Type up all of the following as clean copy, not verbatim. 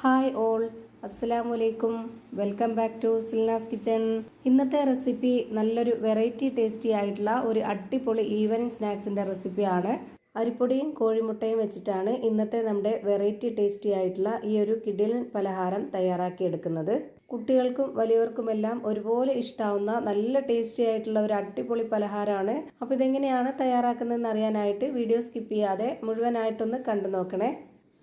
Hi all, അസ്സലാമലൈക്കും. Welcome back to Silna's kitchen. ഇന്നത്തെ recipe നല്ലൊരു വെറൈറ്റി ടേസ്റ്റി ആയിട്ടുള്ള ഒരു അടിപൊളി ഈവനിങ് സ്നാക്സിൻ്റെ റെസിപ്പിയാണ്. അരിപ്പൊടിയും കോഴിമുട്ടയും വെച്ചിട്ടാണ് ഇന്നത്തെ നമ്മുടെ വെറൈറ്റി ടേസ്റ്റി ആയിട്ടുള്ള ഈ ഒരു കിടിലൻ പലഹാരം തയ്യാറാക്കിയെടുക്കുന്നത്. കുട്ടികൾക്കും വലിയവർക്കുമെല്ലാം ഒരുപോലെ ഇഷ്ടാവുന്ന നല്ല ടേസ്റ്റി ആയിട്ടുള്ള ഒരു അടിപൊളി പലഹാരമാണ്. അപ്പോൾ ഇതെങ്ങനെയാണ് തയ്യാറാക്കുന്നതെന്ന് അറിയാനായിട്ട് വീഡിയോ സ്കിപ്പ് ചെയ്യാതെ മുഴുവനായിട്ടൊന്ന് കണ്ടു നോക്കണേ.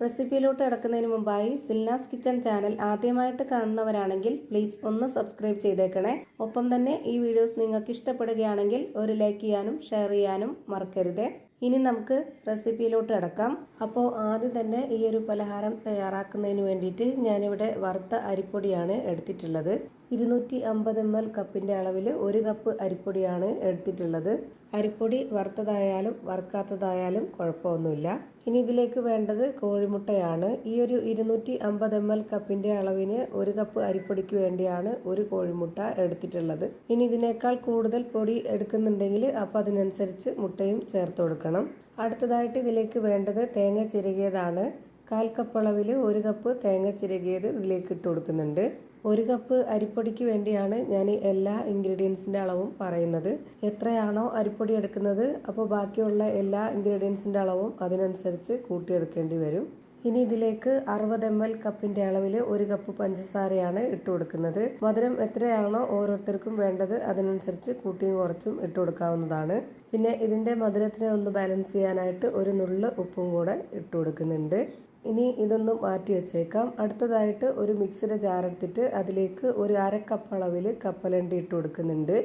റെസിപ്പിയിലോട്ട് കിടക്കുന്നതിന് മുമ്പായി സിൽനാസ് കിച്ചൺ ചാനൽ ആദ്യമായിട്ട് കാണുന്നവരാണെങ്കിൽ പ്ലീസ് ഒന്ന് സബ്സ്ക്രൈബ് ചെയ്തേക്കണേ. ഒപ്പം തന്നെ ഈ വീഡിയോസ് നിങ്ങൾക്ക് ഇഷ്ടപ്പെടുകയാണെങ്കിൽ ഒരു ലൈക്ക് ചെയ്യാനും ഷെയർ ചെയ്യാനും മറക്കരുത്. ഇനി നമുക്ക് റെസിപ്പിയിലോട്ട് കിടക്കാം. അപ്പോൾ ആദ്യം തന്നെ ഈ ഒരു പലഹാരം തയ്യാറാക്കുന്നതിന് വേണ്ടിയിട്ട് ഞാനിവിടെ വറുത്ത അരിപ്പൊടിയാണ് എടുത്തിട്ടുള്ളത്. 250 ml കപ്പിൻ്റെ അളവിൽ 1 കപ്പ് അരിപ്പൊടിയാണ് എടുത്തിട്ടുള്ളത്. അരിപ്പൊടി വറുത്തതായാലും വറുക്കാത്തതായാലും കുഴപ്പമൊന്നുമില്ല. ഇനി ഇതിലേക്ക് വേണ്ടത് കോഴിമുട്ടയാണ്. ഈ ഒരു 250 ml കപ്പിൻ്റെ അളവിന് 1 കപ്പ് അരിപ്പൊടിക്ക് വേണ്ടിയാണ് ഒരു കോഴിമുട്ട എടുത്തിട്ടുള്ളത്. ഇനി ഇതിനേക്കാൾ കൂടുതൽ പൊടി എടുക്കുന്നുണ്ടെങ്കിൽ അപ്പോൾ അതിനനുസരിച്ച് മുട്ടയും ചേർത്ത് കൊടുക്കണം. അടുത്തതായിട്ട് ഇതിലേക്ക് വേണ്ടത് തേങ്ങ ചിരകിയതാണ്. 1/4 കപ്പ് അളവിൽ 1 കപ്പ് തേങ്ങ ചിരകിയത് ഇതിലേക്ക് ഇട്ട് കൊടുക്കുന്നുണ്ട്. 1 കപ്പ് അരിപ്പൊടിക്ക് വേണ്ടിയാണ് ഞാൻ എല്ലാ ഇൻഗ്രീഡിയൻസിൻ്റെ അളവും പറയുന്നത്. എത്രയാണോ അരിപ്പൊടി എടുക്കുന്നത് അപ്പോൾ ബാക്കിയുള്ള എല്ലാ ഇൻഗ്രീഡിയൻസിൻ്റെ അളവും അതിനനുസരിച്ച് കൂട്ടിയെടുക്കേണ്ടി വരും. ഇനി ഇതിലേക്ക് 60 ml കപ്പിൻ്റെ അളവിൽ 1 കപ്പ് പഞ്ചസാരയാണ് ഇട്ട് കൊടുക്കുന്നത്. മധുരം എത്രയാണോ ഓരോരുത്തർക്കും വേണ്ടത് അതിനനുസരിച്ച് കൂട്ടിയും കുറച്ചും ഇട്ട് കൊടുക്കാവുന്നതാണ്. പിന്നെ ഇതിൻ്റെ മധുരത്തിനെ ഒന്ന് ബാലൻസ് ചെയ്യാനായിട്ട് ഒരു നുള്ള് ഉപ്പും കൂടെ ഇട്ട് കൊടുക്കുന്നുണ്ട്. ഇനി ഇതൊന്ന് മാറ്റി വെച്ചേക്കാം. അടുത്തതായിട്ട് ഒരു മിക്സിയുടെ ജാർ എടുത്തിട്ട് അതിലേക്ക് ഒരു 1/2 കപ്പ് അളവിൽ കപ്പലണ്ടി ഇട്ട് കൊടുക്കുന്നുണ്ട്.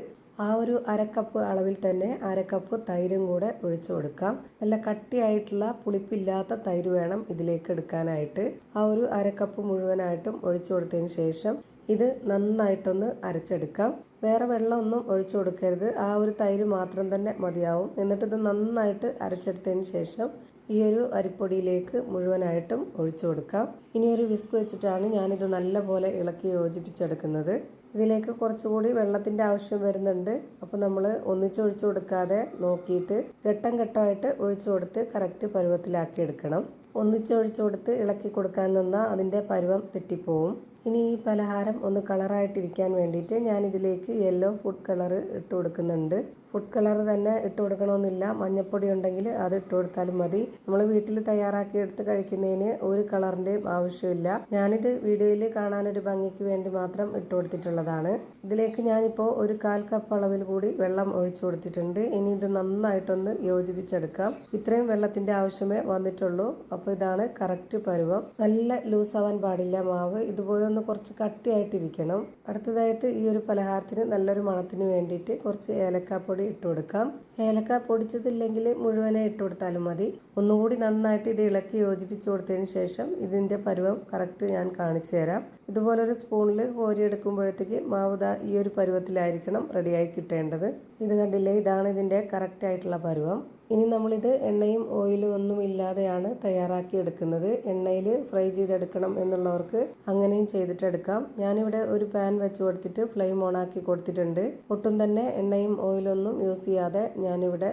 ആ ഒരു 1/2 കപ്പ് അളവിൽ തന്നെ 1/2 കപ്പ് തൈരും കൂടെ ഒഴിച്ചു കൊടുക്കാം. നല്ല കട്ടിയായിട്ടുള്ള പുളിപ്പില്ലാത്ത തൈര് വേണം ഇതിലേക്ക് എടുക്കാനായിട്ട്. ആ ഒരു 1/2 കപ്പ് മുഴുവനായിട്ടും ഒഴിച്ചു കൊടുത്തതിന് ശേഷം ഇത് നന്നായിട്ടൊന്ന് അരച്ചെടുക്കാം. വേറെ വെള്ളമൊന്നും ഒഴിച്ചു കൊടുക്കരുത്. ആ ഒരു തൈര് മാത്രം തന്നെ മതിയാവും. എന്നിട്ട് ഇത് നന്നായിട്ട് അരച്ചെടുത്തതിന് ശേഷം ഈ ഒരു അരിപ്പൊടിയിലേക്ക് മുഴുവനായിട്ടും ഒഴിച്ചു കൊടുക്കാം. ഇനി ഒരു വിസ്ക് വെച്ചിട്ടാണ് ഞാനിത് നല്ലപോലെ ഇളക്കി യോജിപ്പിച്ചെടുക്കുന്നത്. ഇതിലേക്ക് കുറച്ചുകൂടി വെള്ളത്തിൻ്റെ ആവശ്യം വരുന്നുണ്ട്. അപ്പോൾ നമ്മൾ ഒന്നിച്ചൊഴിച്ചു കൊടുക്കാതെ നോക്കിയിട്ട് ഘട്ടം ഘട്ടമായിട്ട് ഒഴിച്ചു കൊടുത്ത് കറക്റ്റ് പരുവത്തിലാക്കി എടുക്കണം. ഒന്നിച്ചൊഴിച്ചു കൊടുത്ത് ഇളക്കി കൊടുക്കാൻ നിന്നാൽ അതിൻ്റെ പരുവം തെറ്റിപ്പോവും. ഇനി ഈ പലഹാരം ഒന്ന് കളറായിട്ടിരിക്കാൻ വേണ്ടിയിട്ട് ഞാനിതിലേക്ക് യെല്ലോ ഫുഡ് കളർ ഇട്ട് കൊടുക്കുന്നുണ്ട്. ഫുഡ് കളർ തന്നെ ഇട്ട് കൊടുക്കണമെന്നില്ല. മഞ്ഞൾപ്പൊടി ഉണ്ടെങ്കിൽ അത് ഇട്ട് കൊടുത്താലും മതി. നമ്മൾ വീട്ടിൽ തയ്യാറാക്കി എടുത്ത് കഴിക്കുന്നതിന് ഒരു കളറിൻ്റെയും ആവശ്യമില്ല. ഞാനിത് വീഡിയോയിൽ കാണാനൊരു ഭംഗിക്ക് വേണ്ടി മാത്രം ഇട്ട് കൊടുത്തിട്ടുള്ളതാണ്. ഇതിലേക്ക് ഞാനിപ്പോൾ ഒരു 1/4 കപ്പ് അളവിൽ കൂടി വെള്ളം ഒഴിച്ചു കൊടുത്തിട്ടുണ്ട്. ഇനി ഇത് നന്നായിട്ടൊന്ന് യോജിപ്പിച്ചെടുക്കാം. ഇത്രയും വെള്ളത്തിൻ്റെ ആവശ്യമേ വന്നിട്ടുള്ളൂ. അപ്പോൾ ഇതാണ് കറക്റ്റ് പരുവം. നല്ല ലൂസാവാൻ പാടില്ല മാവ്. ഇതുപോലെ ഒന്ന് കുറച്ച് കട്ടിയായിട്ടിരിക്കണം. അടുത്തതായിട്ട് ഈ ഒരു പലഹാരത്തിന് നല്ലൊരു മണത്തിന് വേണ്ടിയിട്ട് കുറച്ച് ഏലക്കാപ്പൊടി ഇട്ട് കൊടുക്കാം. ഏലക്ക പൊടിച്ചതില്ലെങ്കിൽ മുഴുവനെ ഇട്ട് കൊടുത്താലും മതി. ഒന്നുകൂടി നന്നായിട്ട് ഇത് ഇളക്കി യോജിപ്പിച്ച് കൊടുത്തതിന് ശേഷം ഇതിൻ്റെ പരുവം കറക്റ്റ് ഞാൻ കാണിച്ചു തരാം. ഇതുപോലൊരു സ്പൂണിൽ കോരിയെടുക്കുമ്പോഴത്തേക്ക് മാവ് ഈ ഒരു പരുവത്തിലായിരിക്കണം റെഡിയായി കിട്ടേണ്ടത്. ഇത് കണ്ടില്ലേ, ഇതാണ് ഇതിൻ്റെ കറക്റ്റ് ആയിട്ടുള്ള പരുവം. ഇനി നമ്മളിത് എണ്ണയും ഓയിലും ഒന്നും ഇല്ലാതെയാണ് തയ്യാറാക്കി എടുക്കുന്നത്. എണ്ണയിൽ ഫ്രൈ ചെയ്തെടുക്കണം എന്നുള്ളവർക്ക് അങ്ങനെയും ചെയ്തിട്ടെടുക്കാം. ഞാനിവിടെ ഒരു പാൻ വെച്ച് കൊടുത്തിട്ട് ഫ്ലെയിം ഓണാക്കി കൊടുത്തിട്ടുണ്ട്. ഒട്ടും തന്നെ എണ്ണയും ഓയിലൊന്നും യൂസ് ചെയ്യാതെ ഞാനിവിടെ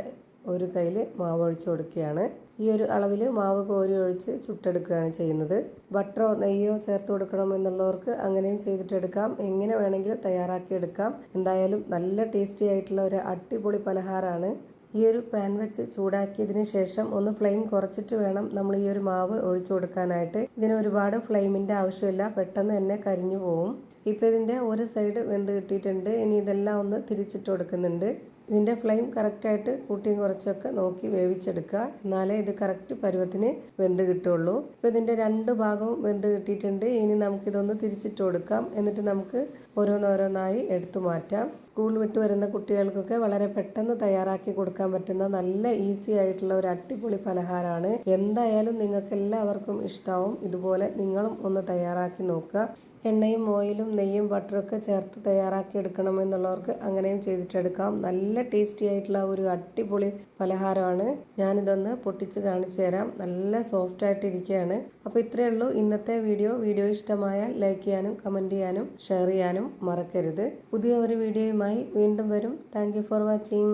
ഒരു കയ്യിൽ മാവ് ഒഴിച്ചു കൊടുക്കുകയാണ്. ഈ ഒരു അളവിൽ മാവ് കോരി ഒഴിച്ച് ചുട്ടെടുക്കുകയാണ് ചെയ്യുന്നത്. ബട്ടറോ നെയ്യോ ചേർത്ത് കൊടുക്കണം എന്നുള്ളവർക്ക് അങ്ങനെയും ചെയ്തിട്ടെടുക്കാം. എങ്ങനെ വേണമെങ്കിലും തയ്യാറാക്കിയെടുക്കാം. എന്തായാലും നല്ല ടേസ്റ്റി ആയിട്ടുള്ള ഒരു അടിപൊളി പലഹാരമാണ്. ഈ ഒരു പാൻ വെച്ച് ചൂടാക്കിയതിന് ശേഷം ഒന്ന് ഫ്ലെയിം കുറച്ചിട്ട് വേണം നമ്മൾ ഈ ഒരു മാവ് ഒഴിച്ചു കൊടുക്കാനായിട്ട്. ഇതിന് ഒരുപാട് ഫ്ലെയിമിൻ്റെ ആവശ്യമില്ല, പെട്ടെന്ന് തന്നെ കരിഞ്ഞു പോവും. ഇപ്പോൾ ഇതിൻ്റെ ഒരു സൈഡ് വെന്ത് കിട്ടിയിട്ടുണ്ട്. ഇനി ഇതെല്ലാം ഒന്ന് തിരിച്ചിട്ട് കൊടുക്കുന്നുണ്ട്. ഇതിൻ്റെ ഫ്ലെയിം കറക്റ്റായിട്ട് കൂട്ടിയും കുറച്ചൊക്കെ നോക്കി വേവിച്ചെടുക്കുക. എന്നാലേ ഇത് കറക്റ്റ് പരുവത്തിന് വെന്ത് കിട്ടുള്ളൂ. ഇപ്പോൾ ഇതിൻ്റെ 2 ഭാഗവും വെന്ത് കിട്ടിയിട്ടുണ്ട്. ഇനി നമുക്കിതൊന്ന് തിരിച്ചിട്ട് കൊടുക്കാം. എന്നിട്ട് നമുക്ക് ഓരോന്നോരോന്നായി എടുത്തു മാറ്റാം. സ്കൂൾ വിട്ട് വരുന്ന കുട്ടികൾക്കൊക്കെ വളരെ പെട്ടെന്ന് തയ്യാറാക്കി കൊടുക്കാൻ പറ്റുന്ന നല്ല ഈസി ആയിട്ടുള്ള ഒരു അടിപൊളി പലഹാരമാണ്. എന്തായാലും നിങ്ങൾക്ക് എല്ലാവർക്കും ഇഷ്ടാവും. ഇതുപോലെ നിങ്ങളും ഒന്ന് തയ്യാറാക്കി നോക്കുക. എണ്ണയും ഓയിലും നെയ്യും ബട്ടറൊക്കെ ചേർത്ത് തയ്യാറാക്കി എടുക്കണം എന്നുള്ളവർക്ക് അങ്ങനെയും ചെയ്തിട്ടെടുക്കാം. നല്ല ടേസ്റ്റി ആയിട്ടുള്ള ഒരു അടിപൊളി പലഹാരമാണ്. ഞാനിതൊന്ന് പൊട്ടിച്ച് കാണിച്ചു തരാം. നല്ല സോഫ്റ്റ് ആയിട്ടിരിക്കുകയാണ്. അപ്പോൾ ഇത്രയേ ഉള്ളൂ ഇന്നത്തെ വീഡിയോ ഇഷ്ടമായാൽ ലൈക്ക് ചെയ്യാനും കമൻറ്റ് ചെയ്യാനും ഷെയർ ചെയ്യാനും മറക്കരുത്. പുതിയ ഒരു വീഡിയോയുമായി വീണ്ടും വരും. Thank you for watching.